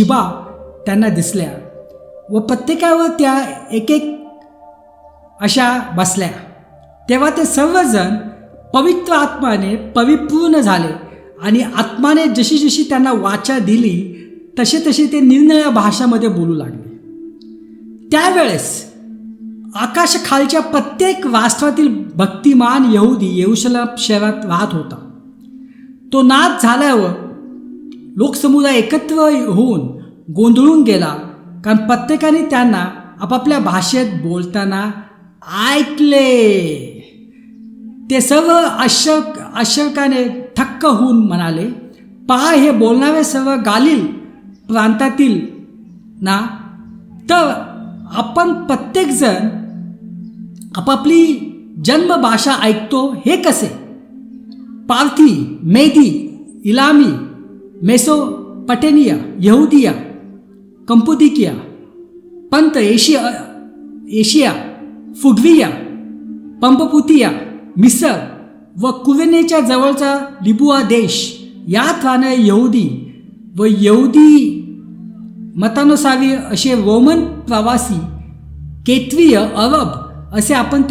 Shiba त्यांना दिसल्या व प्रत्येकावर त्या एक एक अशा बसल्या. तेव्हा ते सर्वजण पवित्र आत्म्याने परिपूर्ण झाले आणि आत्माने जशी जशी त्यांना वाचा दिली तसे तसे ते निरनिराळ्या भाषामध्ये बोलू लागले. त्यावेळेस आकाशाखालच्या प्रत्येक राष्ट्रातील भक्तिमान यहुदी यरूशलेम शहरात राहत होता. तो नाद झाल्यावर लोकसमुदाय एकत्र होऊन गोंधळून गेला, कारण प्रत्येकाने त्यांना आपापल्या भाषेत बोलताना ऐकले. ते सर्व आश्चर्याने थक्क होऊन म्हणाले, पहा, हे बोलणारे सर्व गालील प्रांतातील ना? तर आपण प्रत्येकजण आपापली जन्मभाषा ऐकतो हे कसे? पार्थी, मेदी, इलामी, मेसोपटेनिया, यहुदिया, कंपुदिकिया, पंत, एशिया, फुगविया, पंपपुतिया, मिसर व कुवेनेच्या जवळचा लिबुआ देश यात राहणारे यहुदी व यहुदी मतानुसारी असे रोमन प्रवासी, केत्वीय, अरब असे आपण